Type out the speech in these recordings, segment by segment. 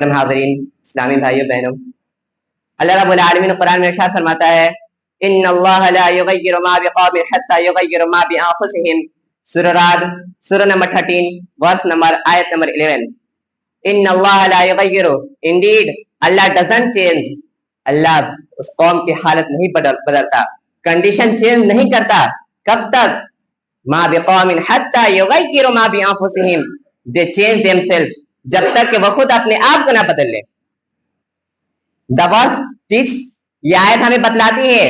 हाज़रीन इस्लामी भाइयों बहनों, अल्लाह रब्बुल आलमीन कुरान में इरशाद फरमाता है इन्नल्लाह ला युग़य्यिरु मा बिक़ौमिन हत्ता युग़य्यिरु मा बिअन्फुसिहिम। सूरह राद सूरह नंबर 13 वर्स नंबर आयत नंबर 11। इन्नल्लाह ला युग़य्यिरु, indeed Allah doesn't change, Allah उस कौम की हालत नहीं बदलता, कंडीशन चेंज नहीं करता। कब तक? मा बिक़ौमिन हत्ता युग़य्यिरु मा बिअन्फुसिहिम, दे चेंज देमसेल्फ, जब तक कि वो खुद अपने आप को ना बदल ले। द वर्स टीच, ये आयत हमें बतलाती है,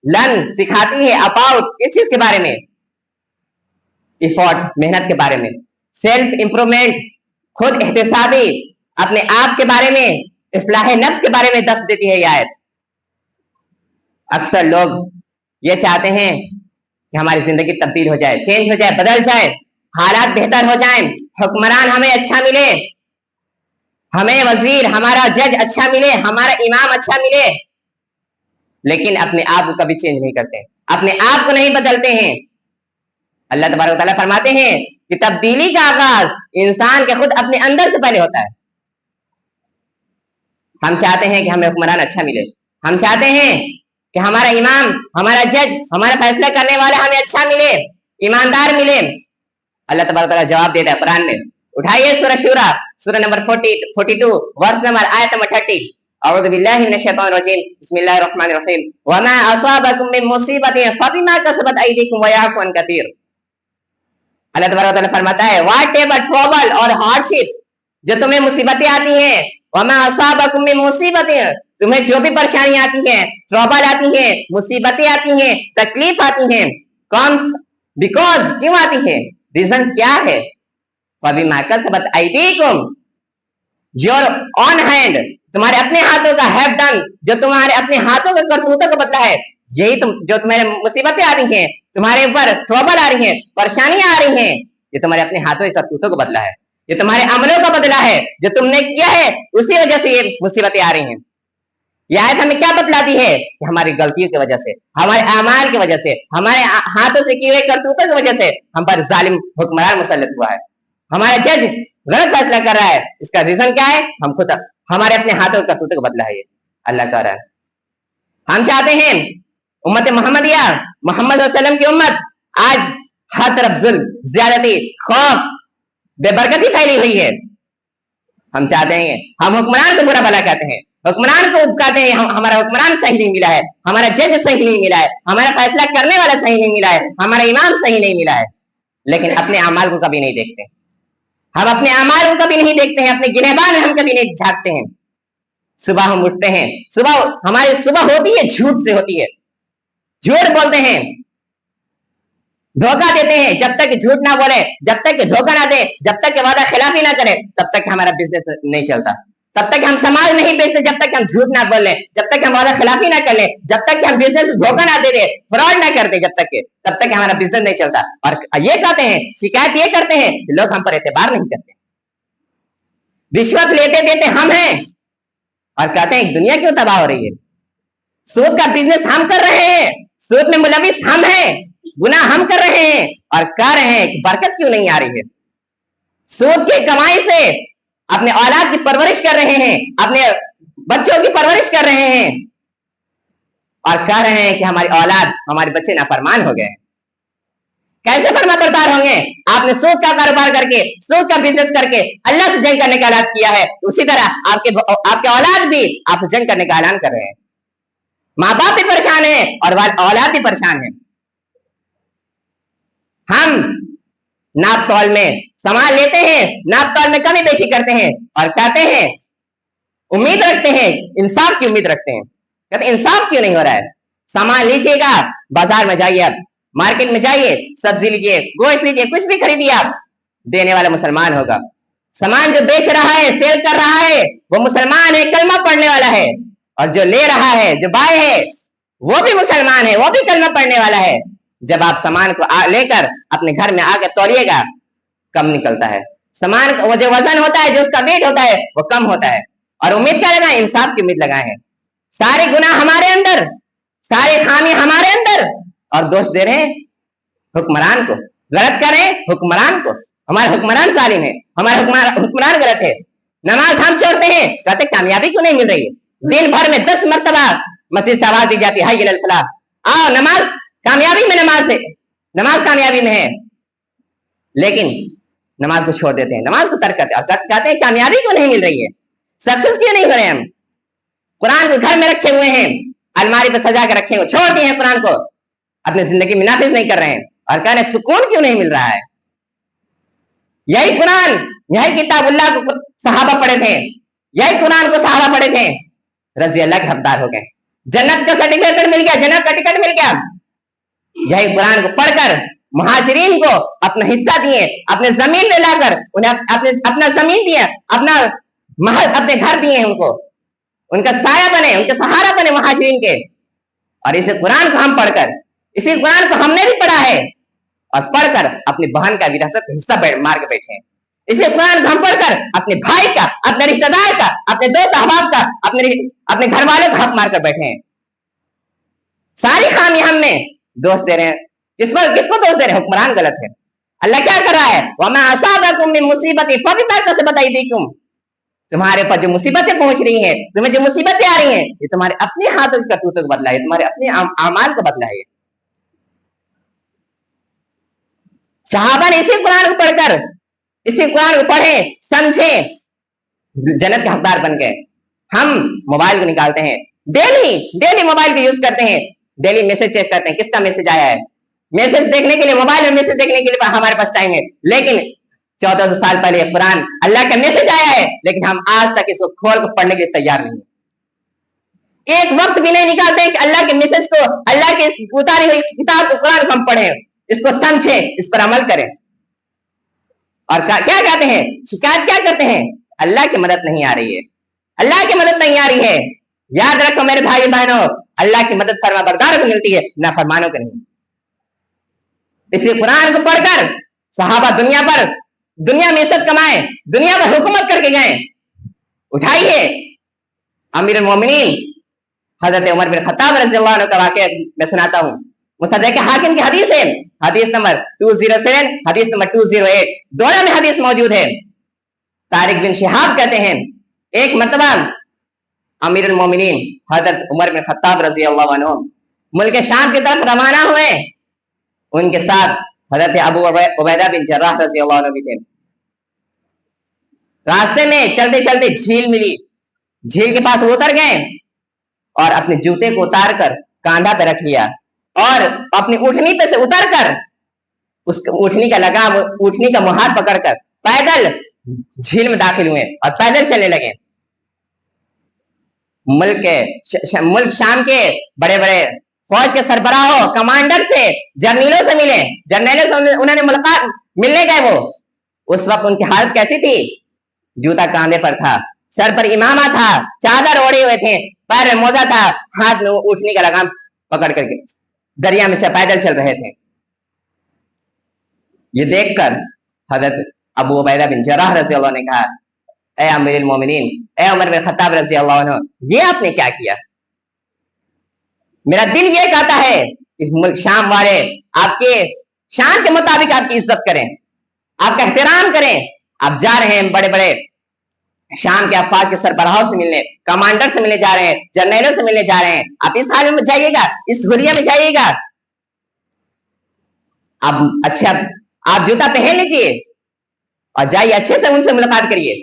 लर्न सिखाती है अबाउट किस चीज के बारे में? इफोर्ट, मेहनत के बारे में, सेल्फ इंप्रूवमेंट, खुद एहतिसाबी, अपने आप के बारे में, इस्लाह नफ्स के बारे में दस देती है ये आयत। अक्सर लोग ये चाहते हैं कि हमारी जिंदगी तब्दील हो जाए, चेंज हो जाए, बदल जाए, हालात बेहतर हो जाएं, हुक्मरान हमें अच्छा मिले, हमें वजीर, हमारा जज अच्छा मिले, हमारा इमाम अच्छा मिले, लेकिन अपने आप को कभी चेंज नहीं करते, अपने आप को नहीं बदलते हैं। अल्लाह तबारक व तआला फरमाते हैं कि तब्दीली का आगाज इंसान के खुद अपने अंदर से पहले होता है। हम चाहते हैं कि हमें हुक्मरान अच्छा मिले, हम चाहते हैं कि हमारा इमाम, हमारा जज, हमारा फैसला करने वाला हमें अच्छा मिले, ईमानदार मिले। अल्लाह तबारक व तआला जवाब देता है कुरान में। उठाइए सूरह शूरा सूरह नंबर 42 वर्स नंबर आयत नंबर 30। अऊज़ु बिल्लाहि मिनश शैतानिर रजीम, बिस्मिल्लाहिर रहमानिर रहीम। वमा असाबकुम मिन मुसीबतिन फबिमा कसबत अयदीकुम व याफू अन कसीर। अल्लाह तबारक व तआला फरमाता है व्हाट एवर ट्रबल और हार्डशिप, जो तुम्हें मुसीबतें आती हैं, वमा असाबकुम मिन मुसीबतिन, तुम्हें जो भी परेशानी आती है, ट्रबल आती है, मुसीबतें आती हैं, तकलीफ आती हैं, कम्स बिकॉज, क्यों आती है, रीजन क्या है? फबिमा कसबत अयदीकुम, योर ऑन हैंड, तुम्हारे अपने हाथों का, हैव डन, जो तुम्हारे अपने हाथों के करतूतों का बदला है, यही जो तुम्हारे मुसीबतें आ रही हैं, तुम्हारे ऊपर ट्रबल आ रही हैं, परेशानियां आ रही हैं, ये तुम्हारे अपने हाथों के करतूतों का बदला है, ये तुम्हारे अमलों का बदला है, जो तुमने किया है उसी वजह से ये मुसीबतें आ रही हैं। यह आयत हमें क्या बतलाती है कि हमारी गलतियों की वजह से, हमारे अमाल की वजह से, हमारे हाथों से किए हुए करतूतों की वजह से हम पर जालिम हुक्मरान मुसल्लत हुआ है, हमारा जज गलत फैसला कर रहा है। इसका रीजन क्या है? हम खुद हमारे अपने हाथों का करतूतों का बदला है ये, अल्लाह कह रहा है। हम चाहते हैं उम्मत मोहम्मदिया, मोहम्मद वसल्लम की उम्मत, आज हर तरफ जुल्म, ज्यादती, खौफ, बेबरकती फैली हुई है। हम चाहते हैं, हम हुक्मरान को बुरा भला कहते हैं, हुक्मरान को कहते हैं हमारा हुक्मरान सही नहीं मिला है, हमारा जज सही नहीं मिला है, हमारा फैसला करने वाला सही नहीं मिला है, हमारा इमाम सही नहीं मिला है, लेकिन अपने अमाल को कभी नहीं देखते। हम अपने अमाल को कभी नहीं देखते हैं, अपने गिनहबान हम कभी नहीं झांकते हैं। सुबह हम उठते हैं, सुबह हमारी सुबह होती है झूठ से होती है, झूठ बोलते हैं, धोखा देते हैं। जब तक झूठ ना बोले, जब तक धोखा ना दे, जब तक वादा खिलाफी ना करे, तब तक हमारा बिजनेस नहीं चलता। तब तक हम समाज नहीं बेचते जब तक हम झूठ ना बोल ले, जब तक हम वादा खिलाफी ना कर ले, जब तक हम बिजनेस धोखा ना दे दे, फ्रॉड ना करते, जब तक हमारा बिजनेस नहीं चलता। और ये कहते हैं, शिकायत ये करते हैं कि लोग हम पर एतबार नहीं करते, रिश्वत लेते देते हम हैं, और कहते हैं दुनिया क्यों तबाह हो रही है, सूद का बिजनेस हम कर रहे हैं, सूद में मुलविस हम हैं, गुनाह हम कर रहे हैं, और कह रहे हैं कि बरकत क्यों नहीं आ रही है। सूद की कमाई से अपने औलाद की परवरिश कर रहे हैं, अपने बच्चों की परवरिश कर रहे हैं, और कह रहे हैं कि हमारी औलाद, हमारे बच्चे नाफरमान हो गए। कैसे फरमाबरदार होंगे? आपने सूद का कारोबार करके, सूद का बिजनेस करके अल्लाह से जंग करने का ऐलान किया है, उसी तरह आपके औलाद भी आपसे जंग करने का ऐलान कर रहे हैं। माँ बाप भी परेशान है और औलाद भी परेशान है। हम नाप तौल में सामान लेते हैं, नाप तौल में कमी बेशी करते हैं, और कहते हैं, उम्मीद रखते हैं, इंसाफ की उम्मीद रखते हैं, कहते हैं इंसाफ क्यों नहीं हो रहा है। सामान लीजिएगा, बाजार में जाइए, आप मार्केट में जाइए, सब्जी लीजिए, गोश्त लीजिए, कुछ भी खरीदिए, आप देने वाला मुसलमान होगा। सामान जो बेच रहा है, सेल कर रहा है, वो मुसलमान है, कलमा पढ़ने वाला है, और जो ले रहा है, जो बाय है, वो भी मुसलमान है, वो भी कलमा पढ़ने वाला है। जब आप सामान को लेकर अपने घर में आकर तौलिएगा, कम निकलता है सामान, वो जो वजन होता है, जो उसका वेट होता है, वो कम होता है, और उम्मीद क्या लगाए? इंसाफ की उम्मीद लगाए हैं। सारे गुनाह हमारे अंदर, सारे खामी हमारे अंदर, और दोष दे रहे हैं हुक्मरान को, गलत कर रहे हैं हुक्मरान को, हमारा हुक्मरान जालिम है, हमारा हुक्मरान गलत है। नमाज हम छोड़ते हैं, कहते कामयाबी क्यों नहीं मिल रही है? दिन भर में 10 मरतबा मस्जिद से आवाज दी जाती है, हाय अल फलाह, आओ नमाज कामयाबी में, नमाज कामयाबी में है, लेकिन नमाज को छोड़ देते हैं, नमाज को तर्क करते हैं, कहते हैं कामयाबी क्यों नहीं मिल रही है, सक्सेस क्यों नहीं हो रहे हैं? हम कुरान को घर में रखे हुए हैं, अलमारी पर सजा कर रखे हुए, छोड़ दिए हैं कुरान को, अपनी जिंदगी में नाफिज नहीं कर रहे हैं, और कह रहे हैं सुकून क्यों नहीं मिल रहा है? यही कुरान, यही किताबुल्लाह को सहाबा पढ़े थे, यही कुरान को सहाबा पढ़े थे, रजी अल्लाह के हकदार हो गए, जन्नत का सर्टिफिकेट मिल गया, जन्नत का टिकट मिल गया। यही कुरान को पढ़कर मुहाजिरीन को अपना हिस्सा दिए, अपने जमीन में लाकर उन्हें अपना जमीन दिया, अपना महल, अपने घर दिए उनको, उनका साया बने, उनके सहारा बने मुहाजिरीन के। और इसे कुरान को हम पढ़कर, इसी कुरान को हमने भी पढ़ा है और पढ़कर अपनी बहन का विरासत हिस्सा मार के बैठे हैं। इसे कुरान को हम पढ़कर अपने भाई का, अपने रिश्तेदार का, अपने दोस्त अहबाब का, अपने घर वालों का हक मार कर बैठे हैं। सारी खामी हम में दोस्त दे रहे हैं, किसको दोस्त दे रहे हैं? हुक्मरान गलत है। अल्लाह क्या कर रहा है? वमा असाबकुम मिन मुसीबतिन फबिमा कसबत अयदीकुम, तुम्हारे पर जो मुसीबतें पहुंच रही हैं, तुम्हें जो मुसीबतें आ रही हैं, ये तुम्हारे अपने हाथों की करतूतों का बदला है, तुम्हारे अपने अमाल का बदला है। सहाबा ने इसी कुरान को पढ़कर, इसी कुरान को पढ़े समझे, जन्नत के हकदार बन गए। हम मोबाइल को निकालते हैं, डेली मोबाइल को यूज करते हैं, डेली मैसेज चेक करते हैं, किसका मैसेज आया है, मैसेज देखने के लिए, मोबाइल में मैसेज देखने के लिए हमारे पास टाइम है, लेकिन 1400 साल पहले कुरान अल्लाह का मैसेज आया है, लेकिन हम आज तक इसको खोल कर पढ़ने के लिए तैयार नहीं। एक वक्त भी नहीं निकालते हैं कि अल्लाह के मैसेज को, अल्लाह के उतारी हुई किताब को, कुरान को हम पढ़े, इसको समझे, इस पर अमल करें। और क्या कहते हैं? शिकायत क्या करते हैं? अल्लाह की मदद नहीं आ रही है, अल्लाह की मदद नहीं आ रही है। याद रखो मेरे भाई बहनों, अल्लाह की मदद फरमाबरदारों को मिलती है, ना फरमानों को नहीं। इसलिए कुरान को पढ़कर सहाबा दुनिया में इज्जत कमाए, दुनिया में हुकूमत करके गए। उठाइए अमीरुल मोमिनीन हजरत उमर बिन खत्ताब रज़ियल्लाहु अन्हु का वाक़या मैं सुनाता हूँ। मुस्तदरक हाकिम की हदीस है, हदीस नंबर 207, हदीस नंबर 208, दोनों में हदीस मौजूद है। तारिक बिन शिहाब कहते हैं, एक मरतबा अमीरुल मोमिनीन हजरत उमर बिन खत्ताब रज़ियल्लाहु अन्हु मुल्क शाम की तरफ रवाना हुए, उनके साथ हजरत अबू उबैदा बिन जर्राह रज़ियल्लाहु अन्हु भी थे। रास्ते में चलते चलते झील मिली, झील के पास उतर गए और अपने जूते को उतार कर कांधा पे रख लिया और अपनी ऊँटनी पे से उतर कर उस ऊँटनी का लगाम, ऊँटनी का मुहार पकड़कर पैदल झील में दाखिल हुए और पैदल चलने लगे। मुल्क शाम के बड़े बड़े फौज के सरबराहों, कमांडर से, जर्नलों से मिले, जर्नलों से उन्होंने मुलाकात मिलने गए। वो उस वक्त उनकी हालत कैसी थी? जूता कांधे पर था, सर पर इमामा था, चादर ओढ़े हुए थे, पैर में मोजा था, हाथ में ऊँटनी का लगाम पकड़ करके दरिया में पैदल चल रहे थे। ये देखकर हजरत अबू उबैदा बिन जर्राह रज़ियल्लाहु अन्हु ने कहा, ए अमीरुल मोमिनीन, ए उमर बिन खत्ताब रज़ियल्लाहु अन्हु, ये आपने क्या किया? मेरा दिल ये कहता है कि मुल्क शाम वाले आपके शान के मुताबिक आपकी इज्जत करें, आपका एहतराम करें। आप जा रहे हैं बड़े बड़े शाम के अफवाज के सरबराहों से मिलने, कमांडर से मिलने जा रहे हैं, जर्नलों से मिलने जा रहे हैं, आप इस हाल में जाइएगा, इस हुलिया में जाइएगा, आप अच्छा आप जूता पहन लीजिए और जाइए, अच्छे से उनसे मुलाकात करिए।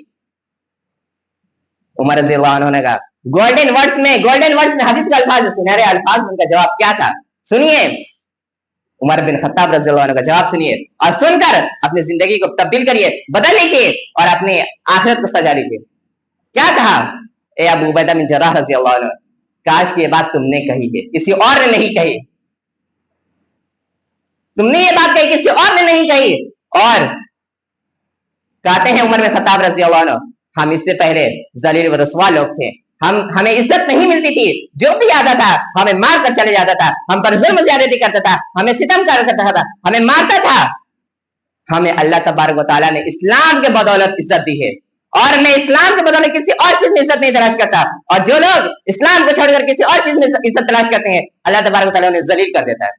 उमर रज़ियल्लाहु अन्हु ने कहा, गोल्डन वर्ड्स में हदीस का अल्फाज, सुनहरे अल्फाज में उनका जवाब क्या था, सुनिए। उमर बिन खत्ताब रज़ियल्लाहु अन्हु का जवाब सुनिए और सुनकर अपनी जिंदगी को तब्दील करिए, बदल लीजिए और अपने आखिरत को सजा लीजिए। क्या कहा? ए अबू उबैदा बिन जर्राह रज़ियल्लाहु अन्हु, काश की ये बात तुमने कही है, किसी और ने नहीं कही, तुमने ये बात कही, किसी और ने नहीं कही। और कहते हैं उमर बिन खत्ताब रज़ियल्लाहु अन्हु, हम इससे पहले जलील व रुस्वा लोग थे, हमें इज्जत नहीं मिलती थी, जो भी आता था हमें मार कर चले जाता था, हम पर जुल्म ज्यादती करता था, हमें सितम करता था, हमें मारता था। हमें अल्लाह तबारक व तआला ने इस्लाम के बदौलत इज्जत दी है और मैं इस्लाम के बदौलत किसी और चीज में इज्जत नहीं तलाश करता। और जो लोग इस्लाम को छोड़कर किसी और चीज में इज्जत तलाश करते हैं, अल्लाह तबारक व तआला उन्हें जलील कर देता है।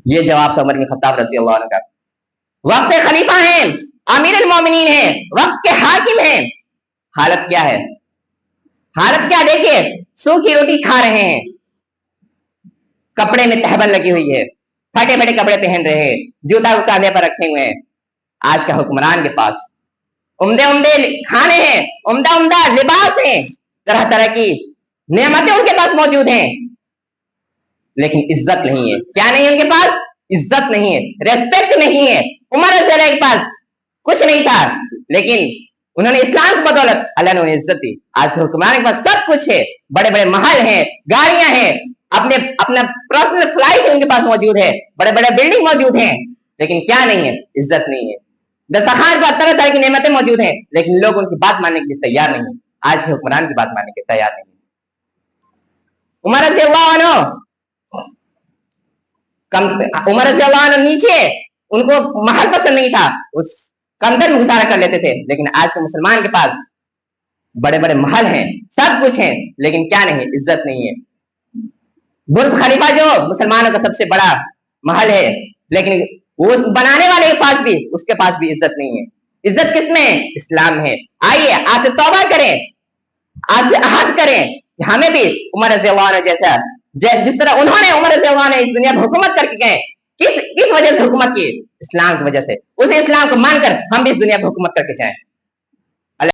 ये जवाब था उमर बिन खत्ताब रज़ियल्लाहु अन्हु का। वक्त खलीफा हैं, अमीर अल मोमिनीन है, वक्त के हाकिम हैं, हालत क्या है? हालत क्या? देखिए, सूखी रोटी खा रहे हैं, कपड़े में तहबल लगी हुई है, फटे फटे कपड़े पहन रहे हैं, जूता कांधे पर रखे हुए हैं। आज का हुक्मरान के पास उम्दे उम्दे खाने हैं, उम्दा उम्दा लिबास हैं, तरह तरह की नेमतें उनके पास मौजूद हैं, लेकिन इज्जत नहीं है। क्या नहीं है उनके पास? इज्जत नहीं है, रेस्पेक्ट नहीं है। उमर रज़ियल्लाहु के पास कुछ नहीं था, लेकिन उन्होंने इस्लाम की बदौलत अल्लाह ने उन्हें इज्जत दी। आज के हुक्मरान के पास सब कुछ है, बड़े बड़े महल हैं, गाड़ियां हैं, अपने अपना पर्सनल फ्लाइट उनके पास मौजूद है, बड़े बड़े बिल्डिंग मौजूद हैं, लेकिन क्या नहीं है? इज्जत नहीं है। दस्तरखान पर तरह तरह की नेमतें मौजूद हैं, लेकिन लोग उनकी बात मानने के लिए तैयार नहीं है। आज के हुक्मरान की बात मानने के लिए तैयार नहीं है। उमर रज़ियल्लाहु अन्हु उमर रज़ियल्लाहु अन्हु नीचे, उनको महल पसंद नहीं था, उस कंदर में गुजारा कर लेते थे, लेकिन आज के मुसलमान के पास बड़े बड़े महल हैं, सब कुछ है, लेकिन क्या नहीं? इज्जत नहीं है। बुर्ज खलीफा जो मुसलमानों का सबसे बड़ा महल है, लेकिन वो बनाने वाले के पास भी, उसके पास भी इज्जत नहीं है। इज्जत किसमें? इस्लाम है। आइए आज से तौबा करें, आज से अहद करें, हमें भी उमर रज़ियल्लाहु अन्हु जैसा, जिस तरह उन्होंने उमर रज़ियल्लाहु अन्हु इस दुनिया में हुकूमत करके गए, किस वजह से हुकूमत की? इस्लाम की वजह से। उस इस्लाम को मानकर हम भी इस दुनिया में हुकूमत करके जाएं।